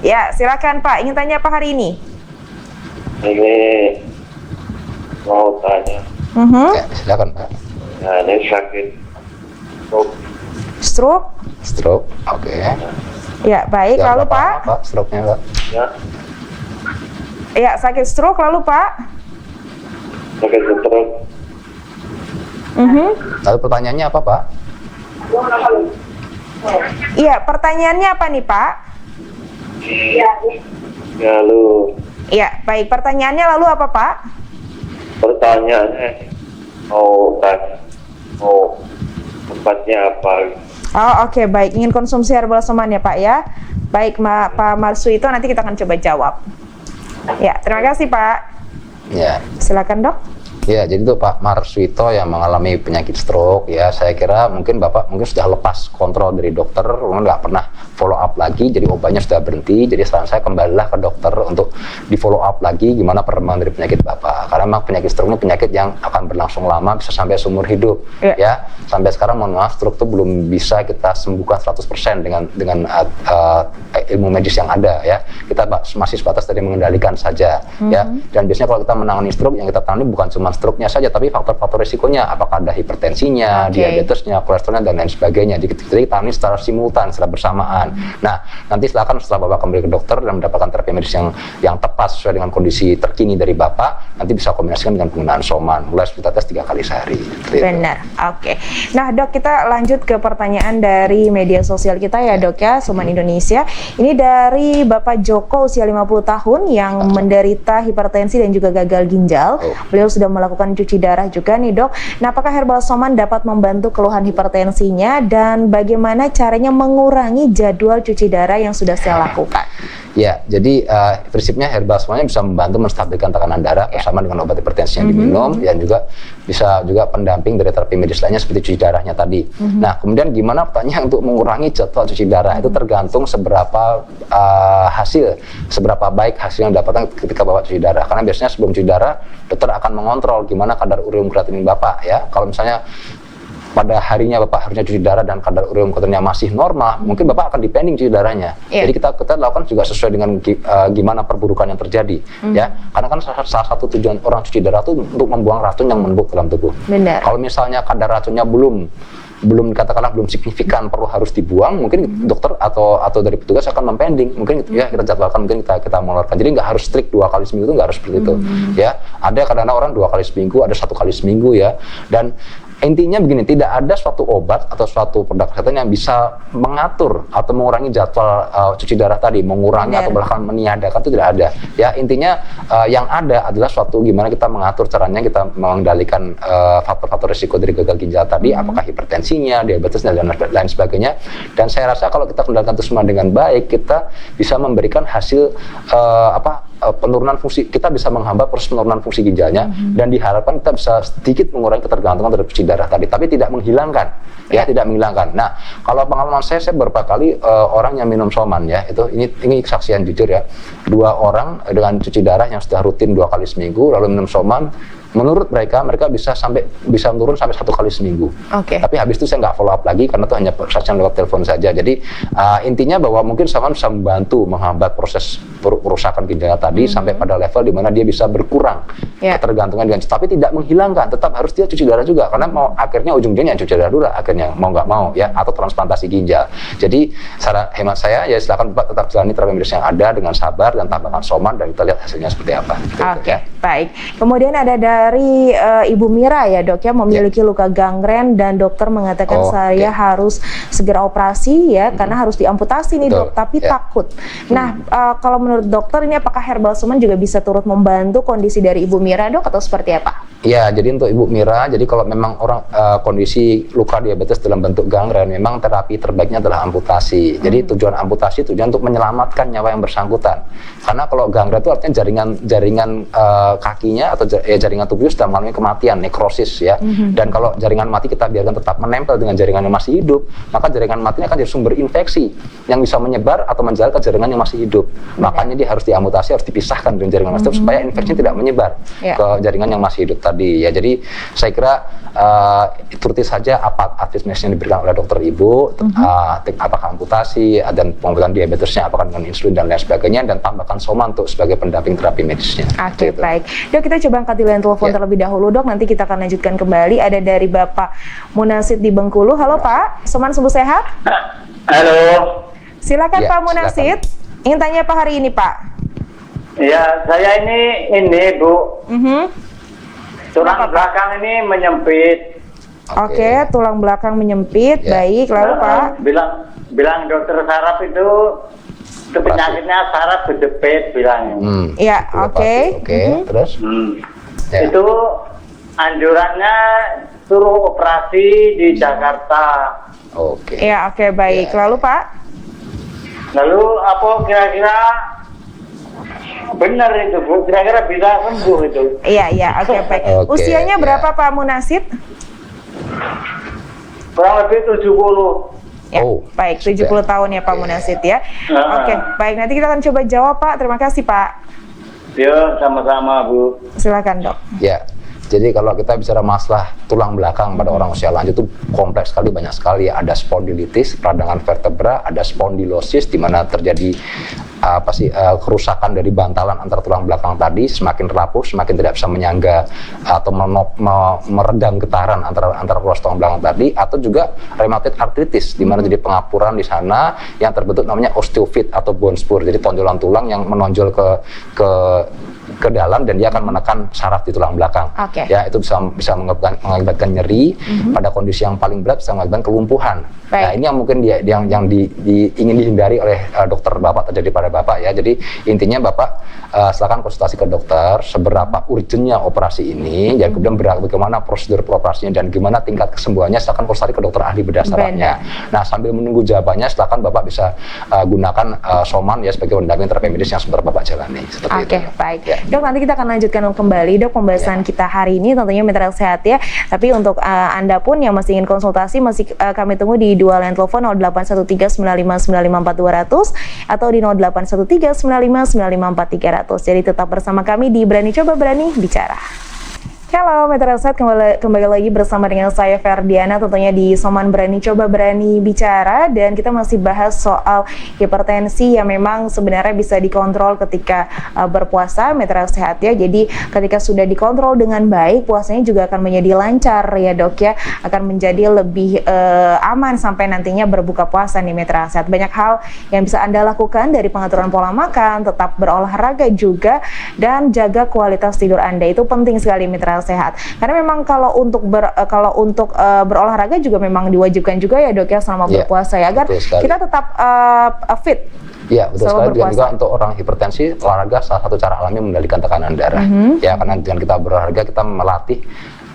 Ya, silakan Pak. Ingin tanya apa hari ini? Ini mau tanya, Ya, silakan Pak. nah ini sakit Stroke? Stroke, oke. Ya, baik. Jangan Lalu berapa Pak? lama, Pak, stroke-nya Pak. ya, Ya, sakit stroke. Lalu Pak? sakit stroke, Lalu pertanyaannya apa Pak? Iya, pertanyaannya apa nih Pak? ya lu Iya, baik. Pertanyaannya lalu apa Pak? pertanyaannya mau tanya mau obatnya apa? Oh, oke, baik. Ingin konsumsi herbal seman ya Pak ya. Baik, Pak Marsuito, nanti kita akan coba jawab. Ya, terima kasih Pak. Ya. Silakan Dok. Ya, jadi itu Pak Marsuito yang mengalami penyakit stroke ya, saya kira mungkin Bapak sudah lepas kontrol dari dokter, nggak pernah follow up lagi, jadi obatnya sudah berhenti. Jadi saran saya kembalilah ke dokter untuk di follow up lagi gimana perkembangan dari penyakit Bapak, karena memang penyakit stroke ini penyakit yang akan berlangsung lama, bisa sampai seumur hidup ya. Sampai sekarang mohon maaf, stroke itu belum bisa kita sembuhkan 100% dengan ilmu medis yang ada ya. Kita masih sebatas dari mengendalikan saja ya. Dan biasanya kalau kita menangani stroke, yang kita tangani bukan cuma stroke-nya saja, tapi faktor-faktor risikonya, apakah ada hipertensinya, diabetesnya, kolesterolnya, dan lain sebagainya. Jadi kita tangani secara simultan, secara bersamaan. Nah, nanti silakan setelah Bapak kembali ke dokter dan mendapatkan terapi medis yang tepat sesuai dengan kondisi terkini dari Bapak, nanti bisa kombinasikan dengan penggunaan soman, mulai kita tes 3 kali sehari. Benar, oke. Nah Dok, kita lanjut ke pertanyaan dari media sosial kita ya Dok ya, Soman Indonesia. Ini dari Bapak Joko, usia 50 tahun, yang menderita hipertensi dan juga gagal ginjal. Beliau sudah melakukan cuci darah juga nih Dok. Nah, apakah herbal soman dapat membantu keluhan hipertensinya, dan bagaimana caranya mengurangi jadwal cuci darah yang sudah saya lakukan? Ya, jadi prinsipnya herbal semuanya bisa membantu menstabilkan tekanan darah bersama dengan obat hipertensi yang diminum, dan juga bisa juga pendamping dari terapi medis lainnya seperti cuci darahnya tadi. Nah, kemudian gimana pertanyaan untuk mengurangi jadwal cuci darah? Itu tergantung seberapa seberapa baik hasil yang dapatkan ketika Bapak cuci darah. Karena biasanya sebelum cuci darah, dokter akan mengontrol gimana kadar ureum kreatinin Bapak ya. Kalau misalnya pada harinya Bapak harusnya cuci darah dan kadar ureum kreatinnya masih normal, mungkin Bapak akan dipending cuci darahnya. Jadi kita lakukan juga sesuai dengan gimana perburukan yang terjadi ya. Karena kan salah satu tujuan orang cuci darah itu untuk membuang racun yang menumpuk dalam tubuh. Benar. Kalau misalnya kadar racunnya belum katakanlah belum signifikan perlu harus dibuang, mungkin dokter atau dari petugas akan mempending, mungkin ya kita jadwalkan, mungkin kita mengeluarkan. Jadi nggak harus strict 2 kali seminggu, itu nggak harus seperti itu ya. Ada kadang-kadang orang 2 kali seminggu, ada 1 kali seminggu ya. Dan intinya begini, tidak ada suatu obat atau suatu produk kesehatan yang bisa mengatur atau mengurangi jadwal cuci darah tadi, mengurangi atau bahkan meniadakan, itu tidak ada. Ya, intinya yang ada adalah suatu gimana kita mengatur caranya kita mengendalikan faktor-faktor risiko dari gagal ginjal tadi, apakah hipertensinya, diabetes dan lain sebagainya. Dan saya rasa kalau kita kendalikan itu semua dengan baik, kita bisa memberikan hasil penurunan fungsi, kita bisa menghambat proses penurunan fungsi ginjalnya, dan diharapkan kita bisa sedikit mengurangi ketergantungan terhadap cuci darah tadi, tapi tidak menghilangkan ya, tidak menghilangkan. Nah, kalau pengalaman saya beberapa kali orang yang minum soman ya, ini kesaksian jujur ya, 2 orang dengan cuci darah yang sudah rutin 2 kali seminggu lalu minum soman, menurut mereka bisa menurun sampai 1 kali seminggu. Tapi habis itu saya nggak follow up lagi karena itu hanya persaksian lewat telepon saja. Jadi intinya bahwa mungkin soman bisa membantu menghambat proses perusakan ginjal tadi sampai pada level di mana dia bisa berkurang ketergantungan dengan, tapi tidak menghilangkan, tetap harus dia cuci darah juga, karena akhirnya ujung-ujungnya cuci darah dulu akhirnya, mau nggak mau ya, atau transplantasi ginjal. Jadi saran hemat saya ya, silakan Bapak tetap jalani terapi medis yang ada dengan sabar dan tambahkan soman, dan kita lihat hasilnya seperti apa. Baik. Kemudian ada dari Ibu Mira ya Dok ya, memiliki luka gangren dan dokter mengatakan saya harus segera operasi ya, karena harus diamputasi nih Dok, tapi takut. Nah, kalau menurut dokter ini apakah herbal soman juga bisa turut membantu kondisi dari Ibu Mira Dok, atau seperti apa? Ya, jadi untuk Ibu Mira, jadi kalau memang orang kondisi luka diabetes dalam bentuk gangren, memang terapi terbaiknya adalah amputasi. Jadi tujuan amputasi tujuan untuk menyelamatkan nyawa yang bersangkutan. Karena kalau gangren itu artinya jaringan kakinya atau jaringan tubuh sudah mengalami kematian, nekrosis ya. Dan kalau jaringan mati kita biarkan tetap menempel dengan jaringan yang masih hidup, maka jaringan matinya akan jadi sumber infeksi yang bisa menyebar atau menjalar ke jaringan yang masih hidup. Makanya dia harus diamputasi, harus dipisahkan dari jaringan masih hidup supaya infeksi tidak menyebar ke jaringan yang masih hidup tadi ya. Jadi saya kira ituti saja apa advice yang diberikan oleh dokter Ibu, apakah amputasi dan pengobatan diabetesnya apakah dengan insulin dan lain sebagainya, dan tambahkan soman untuk sebagai pendamping terapi medisnya. Baik. Dok, kita coba angkat di line telepon terlebih dahulu Dok, nanti kita akan lanjutkan kembali. Ada dari Bapak Munasid di Bengkulu. Halo Pak, soman sembuh sehat? Halo. Silakan Pak Munasid. Ingin tanya apa hari ini Pak? Ya, saya ini Bu. Tulang belakang ini menyempit. Tulang belakang menyempit. Baik, lalu Pak? Bilang dokter saraf itu penyakitnya saraf berjepit bilang. Terus? Itu anjurannya suruh operasi di Jakarta. Oke. Ya, oke, baik. Ya. Lalu Pak? Lalu apa kira-kira benar itu Bu? Kira-kira bisa sembuh itu? Iya, oke, baik. Oke, Usianya ya. berapa Pak Munasid? Kurang lebih 70. Ya, Oh, baik, 70 tahun ya Pak Munasid ya. Oke, baik, nanti kita akan coba jawab Pak. Terima kasih Pak. Yo, sama-sama Bu. Silakan Dok. Ya, jadi kalau kita bicara masalah tulang belakang pada orang usia lanjut itu kompleks sekali, banyak sekali. Ada spondilitis, peradangan vertebra, ada spondilosis di mana terjadi kerusakan dari bantalan antara tulang belakang tadi, semakin rapuh, semakin tidak bisa menyangga atau meredam getaran antara ruas tulang belakang tadi, atau juga rheumatoid arthritis di mana jadi pengapuran di sana yang terbentuk namanya osteofit atau bone spur, jadi tonjolan tulang yang menonjol ke dalam dan dia akan menekan saraf di tulang belakang. Oke. Ya, itu bisa mengakibatkan nyeri. Pada kondisi yang paling berat bisa mengakibatkan kelumpuhan. Baik. Nah, ini yang mungkin yang ingin dihindari oleh dokter Bapak terjadi pada Bapak ya. Jadi intinya Bapak silakan konsultasi ke dokter seberapa urgentnya operasi ini, dan kemudian bagaimana prosedur operasinya dan gimana tingkat kesembuhannya, silakan konsultasi ke dokter ahli bedah sarafnya. Nah, sambil menunggu jawabannya silakan Bapak bisa gunakan Soman ya sebagai pendamping terapi medis yang sebentar Bapak jalani. Seperti itu. Oke, baik. Ya. Dok, nanti kita akan lanjutkan kembali Dok pembahasan kita hari ini tentunya Mitra Sehat ya. Tapi untuk Anda pun yang masih ingin konsultasi masih kami tunggu di dua line telepon 081395954200 atau di 081395954300. Jadi tetap bersama kami di Berani Coba Berani Bicara. Halo Mitra Sehat, kembali lagi bersama dengan saya Ferdiana tentunya di Soman Berani Coba Berani Bicara, dan kita masih bahas soal hipertensi yang memang sebenarnya bisa dikontrol ketika berpuasa Mitra Sehat ya. Jadi ketika sudah dikontrol dengan baik, puasanya juga akan menjadi lancar ya Dok ya, akan menjadi lebih aman sampai nantinya berbuka puasa nih Mitra Sehat. Banyak hal yang bisa Anda lakukan dari pengaturan pola makan, tetap berolahraga juga, dan jaga kualitas tidur Anda. Itu penting sekali Mitra Sehat. Karena memang kalau untuk berolahraga juga memang diwajibkan juga ya Dok ya selama berpuasa ya, agar kita tetap fit. Iya, betul sekali. Dan juga untuk orang hipertensi, olahraga salah satu cara alami mengendalikan tekanan darah. Ya, karena dengan kita berolahraga kita melatih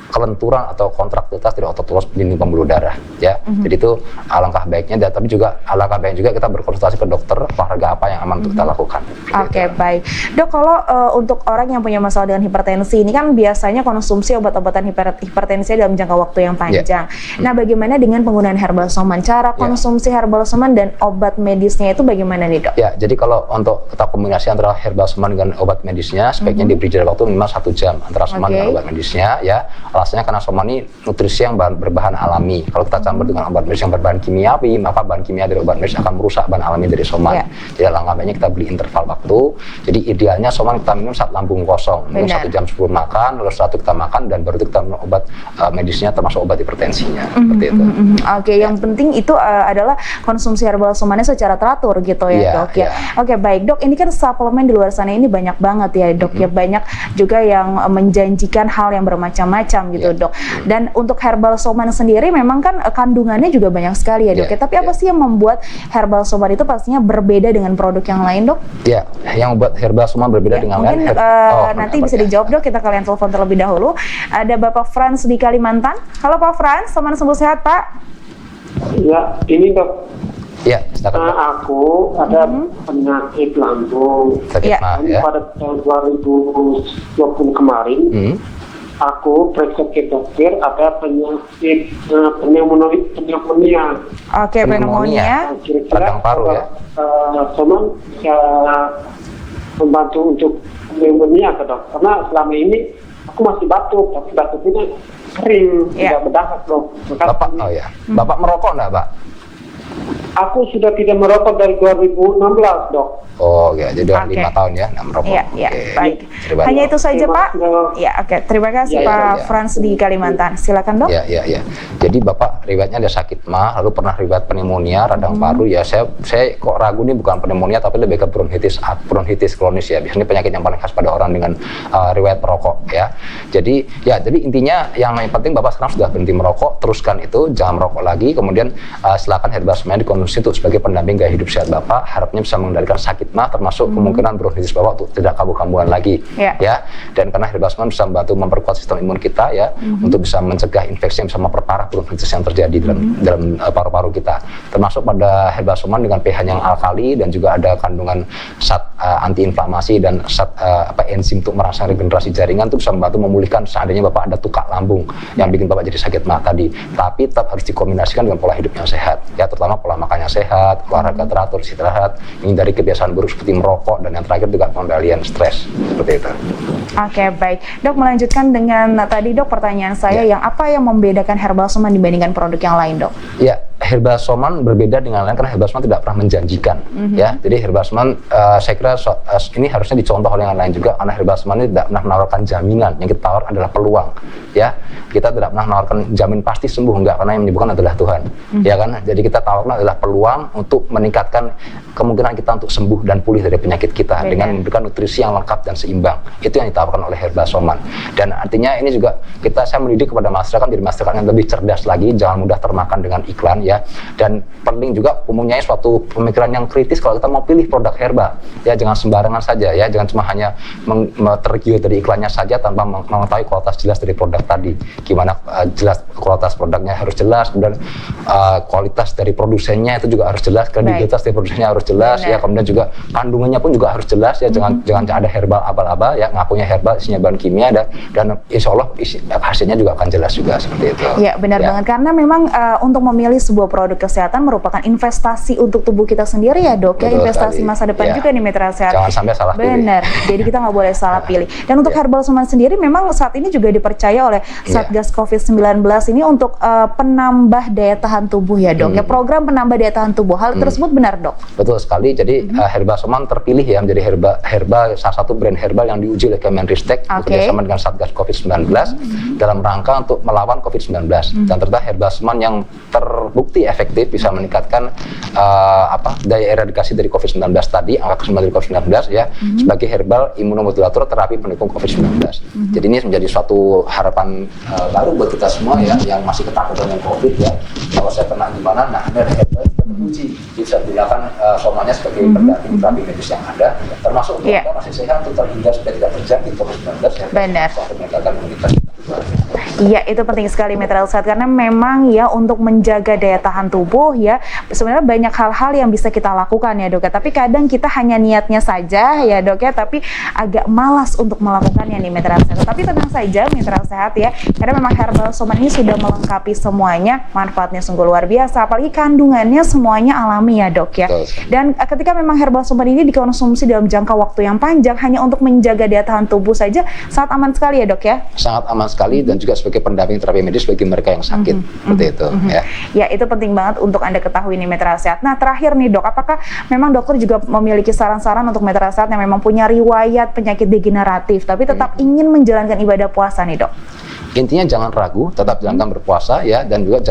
kelenturan atau kontraktilitas dari otot tulang dinding pembuluh darah ya. Jadi itu alangkah baiknya, tapi juga alangkah baiknya juga kita berkonsultasi ke dokter olahraga apa yang aman untuk kita lakukan. Oke, baik. Dok, kalau untuk orang yang punya masalah dengan hipertensi ini kan biasanya konsumsi obat-obatan hipertensi dalam jangka waktu yang panjang. Nah, bagaimana dengan penggunaan herbal soman? Cara konsumsi herbal soman dan obat medisnya itu bagaimana nih Dok? Ya, jadi kalau untuk kita kombinasi antara herbal soman dengan obat medisnya, sebaiknya diberi jarak waktu minimal 1 jam antara soman dengan obat medisnya ya. Alasannya karena soman ini nutrisi yang berbahan alami. Kalau kita campur dengan obat medis yang berbahan kimiawi, maka bahan kimia dari obat medis akan merusak bahan alami dari soman. Jadi alangkah baiknya kita beli interval waktu. Jadi idealnya soman kita minum saat lambung kosong, minum 1 jam sebelum makan, lalu setelah itu kita makan, dan baru itu kita minum obat medisnya termasuk obat hipertensinya. Seperti itu. Oke, yang penting itu adalah konsumsi herbal somannya secara teratur gitu ya Dok ya. Oke, baik Dok, ini kan suplemen di luar sana ini banyak banget ya Dok ya, banyak juga yang menjanjikan hal yang bermacam-macam gitu Dok. Dan untuk herbal soman sendiri memang kan kandungannya juga banyak sekali ya Dok ya. Tapi apa sih yang membuat herbal soman itu pastinya berbeda dengan produk yang lain Dok? Ya, yang membuat herbal soman berbeda dengan mungkin lain. Nanti bisa dijawab Dok, kita kalian telepon terlebih dahulu. Ada Bapak Frans di Kalimantan. Halo Pak Frans, Soman sembuh sehat Pak? Ya, ini Dok. Ya, silakan Pak. Aku ada penyakit lambung. Pada tahun 2020 kemarin, aku periksa ke dokter ada penyakit pneumonia. Oke, pneumonia. Radang paru ya. Soman bisa membantu untuk pneumonia ke Dok. Karena selama ini aku masih batuk, tapi batuknya sering tidak berdahak Dok. Bapak, Bapak merokok enggak Pak? Aku sudah tidak merokok dari 2016 Dok. Oh ya, jadi 5 tahun ya nggak merokok. Iya, baik. Hanya itu saja Pak. Ya, oke. Terima kasih Pak Frans di Kalimantan. Silakan Dok. Ya. Jadi Bapak riwayatnya ada sakit mah, lalu pernah riwayat pneumonia, radang paru ya. Saya kok ragu ini bukan pneumonia tapi lebih ke bronkitis kronis ya. Biasanya penyakit yang paling khas pada orang dengan riwayat perokok ya. Jadi intinya yang paling penting Bapak sekarang sudah berhenti merokok, teruskan itu, jangan merokok lagi. Kemudian silakan herbal semuanya konsumsi untuk sebagai pendamping gaya hidup sehat Bapak, harapnya bisa mengendalikan sakit mah, termasuk kemungkinan bronkitis Bapak untuk tidak kambuh-kambuhan lagi, ya. Dan karena herbal semen bisa membantu memperkuat sistem imun kita, ya, untuk bisa mencegah infeksi yang bisa memperparah bronkitis yang terjadi dalam paru-paru kita. Termasuk pada herbal semen dengan pH yang alkali dan juga ada kandungan zat antiinflamasi dan zat enzim untuk merangsang regenerasi jaringan, itu bisa membantu memulihkan seandainya Bapak ada tukak lambung yang bikin Bapak jadi sakit mah tadi. Tapi tetap harus dikombinasikan dengan pola hidup yang sehat, ya, terutama pola makan yang sehat, olahraga teratur, istirahat, menghindari kebiasaan buruk seperti merokok, dan yang terakhir juga pengendalian stres, seperti itu. Oke, baik. Dok, melanjutkan dengan tadi Dok pertanyaan saya, yang apa yang membedakan herbal semen dibandingkan produk yang lain, Dok? Ya, herbal semen berbeda dengan lain karena herbal semen tidak pernah menjanjikan, ya. Jadi herbal semen saya kira ini harusnya dicontoh oleh yang lain juga, karena herbal semen ini tidak pernah menawarkan jaminan. Yang kita tawar adalah peluang, ya. Kita tidak pernah menawarkan jamin pasti sembuh, enggak, karena yang menyembuhkan adalah Tuhan, ya kan. Jadi kita tawarkan adalah peluang untuk meningkatkan kemungkinan kita untuk sembuh dan pulih dari penyakit kita dengan memberikan nutrisi yang lengkap dan seimbang. Itu yang ditawarkan oleh herbal semen. Dan artinya ini juga saya mendidik kepada masyarakat jadi masyarakat yang lebih cerdas lagi, jangan mudah termakan dengan iklan, ya. Dan penting juga mempunyai suatu pemikiran yang kritis kalau kita mau pilih produk herbal, ya. Jangan sembarangan saja, ya. Jangan cuma hanya tergiur dari iklannya saja tanpa mengetahui kualitas jelas dari produk tadi. Gimana jelas kualitas produknya harus jelas, dan kualitas dari produsennya itu juga harus jelas, kredibilitas dari produsennya harus jelas, ya. Kemudian juga kandungannya pun juga harus jelas, ya. Jangan ada herbal abal-abal, ya, ngakunya herbal isinya bahan kimia, dan insya Allah hasilnya juga akan jelas juga, seperti itu. Ya, benar banget, karena memang untuk memilih sebuah produk kesehatan merupakan investasi untuk tubuh kita sendiri, ya, Dok, ya. Investasi masa depan juga nih Mitra Sehat. Jangan sampai salah pilih. Benar. Jadi kita nggak boleh salah pilih. Dan untuk herbal semen sendiri memang saat ini juga dipercaya oleh Satgas COVID-19 ini untuk penambah daya tahan tubuh, ya, Dok. Ya, program penambah daya tahan tubuh. Hal tersebut benar, Dok? Betul sekali. Jadi herbal semen terpilih, ya, menjadi herbal salah satu brand herbal yang diuji oleh Kemenristek bekerjasama dengan Satgas COVID-19 dalam rangka untuk melawan COVID-19. Dan ternyata herbal semen yang terbukti efektif bisa meningkatkan daya eradikasi dari COVID-19 tadi, angka kesembuhan dari COVID-19, ya, sebagai herbal imunomodulator terapi pendukung COVID-19. Jadi ini menjadi suatu harapan baru buat kita semua, ya, yang masih ketakutan dengan COVID, ya. Kalau saya kena gimana, nah ini herbal teruji bisa digunakan semuanya sebagai pendamping terapi medis yang ada, termasuk untuk kita masih sehat untuk terhindar supaya tidak terjangkit COVID-19, ya. Benar. Meningkatkan imunitas. Iya, itu penting sekali Mitra Sehat, karena memang, ya, untuk menjaga daya tahan tubuh, ya, sebenarnya banyak hal-hal yang bisa kita lakukan, ya, Dok, ya. Tapi kadang kita hanya niatnya saja, ya, Dok, ya, tapi agak malas untuk melakukannya nih Mitra Sehat. Tapi tenang saja Mitra Sehat, ya, karena memang herbal semen ini sudah melengkapi semuanya, manfaatnya sungguh luar biasa, apalagi kandungannya semuanya alami, ya, Dok, ya. Dan ketika memang herbal semen ini dikonsumsi dalam jangka waktu yang panjang hanya untuk menjaga daya tahan tubuh saja, sangat aman sekali, ya, Dok, ya. Sangat aman sekali, dan juga sebagai pendamping terapi medis bagi mereka yang sakit, seperti itu, ya. Ya, itu penting banget untuk Anda ketahui nih Mitra Sehat. Nah, terakhir nih, Dok, apakah memang dokter juga memiliki saran-saran untuk Mitra Sehat yang memang punya riwayat penyakit degeneratif tapi tetap ingin menjalankan ibadah puasa nih, Dok? Intinya jangan ragu, tetap jalankan berpuasa, ya, dan juga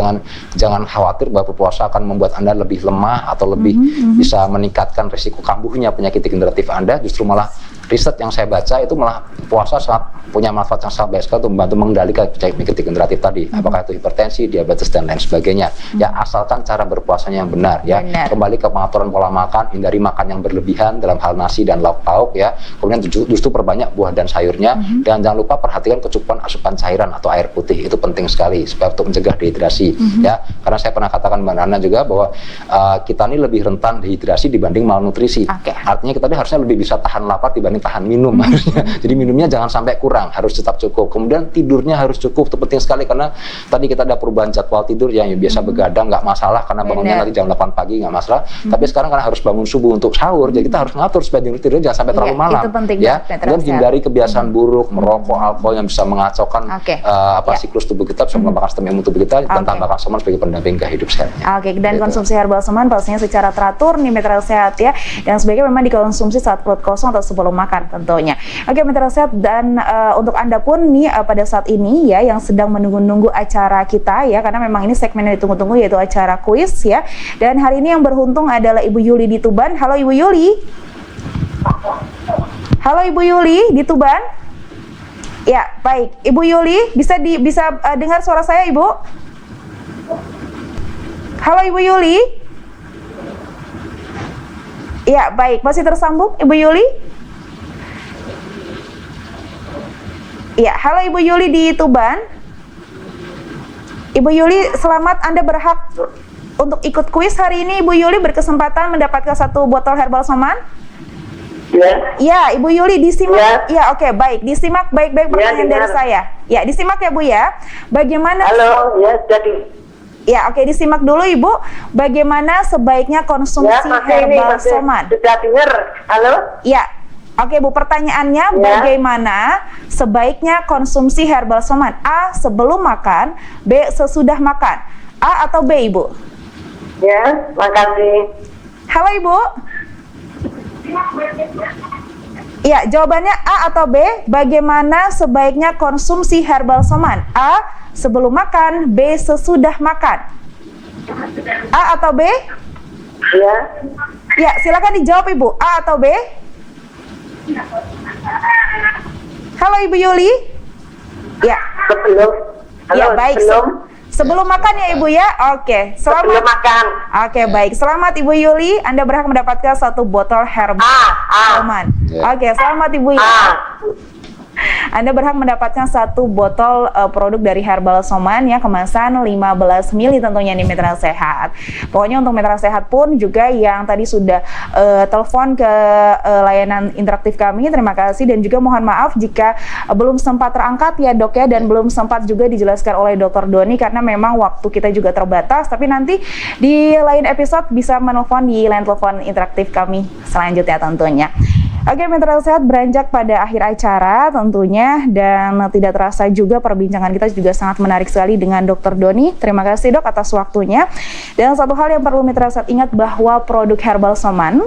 jangan khawatir bahwa berpuasa akan membuat Anda lebih lemah atau lebih bisa meningkatkan risiko kambuhnya penyakit degeneratif Anda. Justru malah riset yang saya baca itu malah puasa sangat punya manfaat yang sangat baik sekali untuk membantu mengendalikan penyakit degeneratif tadi, apakah itu hipertensi, diabetes, dan lain sebagainya. Ya, asalkan cara berpuasanya yang benar, ya. Kembali ke pengaturan pola makan, hindari makan yang berlebihan dalam hal nasi dan lauk pauk, ya. Kemudian justru perbanyak buah dan sayurnya, dan jangan lupa perhatikan kecukupan asupan cairan atau air putih, itu penting sekali supaya untuk mencegah dehidrasi, ya. Karena saya pernah katakan Mbak Nana juga bahwa kita ini lebih rentan dehidrasi dibanding malnutrisi. Artinya kita ini harusnya lebih bisa tahan lapar dibanding tahan minum harusnya. Jadi minumnya jangan sampai kurang, harus tetap cukup. Kemudian tidurnya harus cukup, itu penting sekali karena tadi kita ada perubahan jadwal tidur yang biasa begadang nggak masalah karena bangunnya nanti jam 8 pagi nggak masalah. Tapi sekarang karena harus bangun subuh untuk sahur, jadi kita harus ngatur supaya tidurnya jangan sampai terlalu malam. Ya. Kemudian hindari kebiasaan buruk, merokok, alkohol yang bisa mengacaukan siklus tubuh kita, bisa melemahkan sistem imun tubuh kita, dan tambahkan semen sebagai pendamping gaya hidup sehatnya. Dan konsumsi herbal semen pastinya secara teratur nih Mitra Sehat, ya, dan sebaiknya memang dikonsumsi saat perut kosong atau sebelum makan tentunya. Mitra Sehat, dan untuk Anda pun nih pada saat ini, ya, yang sedang menunggu-nunggu acara kita, ya, karena memang ini segmen yang ditunggu-tunggu yaitu acara kuis, ya. Dan hari ini yang beruntung adalah Ibu Yuli di Tuban. Halo Ibu Yuli. Halo Ibu Yuli di Tuban. Ya, baik. Ibu Yuli, bisa dengar suara saya, Ibu? Halo Ibu Yuli. Ya, baik. Masih tersambung Ibu Yuli? Ya, halo Ibu Yuli di Tuban. Ibu Yuli, selamat, Anda berhak untuk ikut kuis hari ini. Ibu Yuli berkesempatan mendapatkan 1 botol Herbal Soman. Ya. Ya, Ibu Yuli disimak. Ya. Ya, oke, baik. Disimak baik-baik pertanyaan dari saya. Ya, disimak ya Bu ya. Bagaimana? Halo, ya jadi. Ya, oke, disimak dulu Ibu. Bagaimana sebaiknya konsumsi Herbal Soman? Sudah dengar? Halo? Ya. Oke Bu, pertanyaannya bagaimana sebaiknya konsumsi Herbal Soman? A. Sebelum makan, B. Sesudah makan. A atau B Ibu? Ya, makasih. Halo Ibu. Ya, jawabannya A atau B. Bagaimana sebaiknya konsumsi Herbal Soman? A. Sebelum makan, B. Sesudah makan. A atau B? Ya. Ya, silakan dijawab Ibu. A atau B? Halo Ibu Yuli. Ya. Sebelum. Halo, Ya, baik. Sebelum makan ya Ibu ya. Oke, selamat. Sebelum makan. Oke, baik. Selamat Ibu Yuli. Anda berhak mendapatkan 1 botol Herbal Soman. Oke, selamat Ibu ya. Anda berhak mendapatkan 1 botol produk dari Herbal Soman ya, kemasan 15 ml tentunya di Mitra Sehat. Pokoknya untuk Mitra Sehat pun juga yang tadi sudah telepon ke layanan interaktif kami, terima kasih dan juga mohon maaf jika belum sempat terangkat ya Dok ya, dan belum sempat juga dijelaskan oleh Dr. Doni karena memang waktu kita juga terbatas, tapi nanti di lain episode bisa menelpon di line telepon interaktif kami selanjutnya tentunya. Oke, Mitra Sehat beranjak pada akhir acara tentunya, dan tidak terasa juga perbincangan kita juga sangat menarik sekali dengan Dr. Doni. Terima kasih Dok atas waktunya. Dan satu hal yang perlu Mitra Sehat ingat bahwa produk Herbal Soman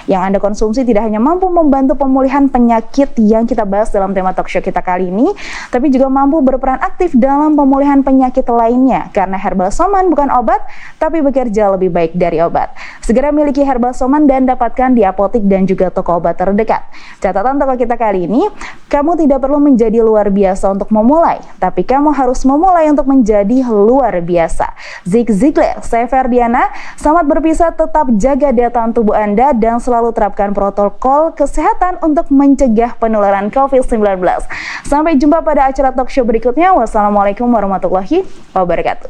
yang Anda konsumsi tidak hanya mampu membantu pemulihan penyakit yang kita bahas dalam tema talk show kita kali ini, tapi juga mampu berperan aktif dalam pemulihan penyakit lainnya, karena Herbal Soman bukan obat, tapi bekerja lebih baik dari obat. Segera miliki Herbal Soman dan dapatkan di apotik dan juga toko obat terdekat. Catatan toko kita kali ini, kamu tidak perlu menjadi luar biasa untuk memulai, tapi kamu harus memulai untuk menjadi luar biasa. Zig Ziglar, saya Ferdiana, selamat berpisah, tetap jaga daya tahan tubuh Anda dan selalu terapkan protokol kesehatan untuk mencegah penularan COVID-19. Sampai jumpa pada acara talk show berikutnya. Wassalamualaikum warahmatullahi wabarakatuh.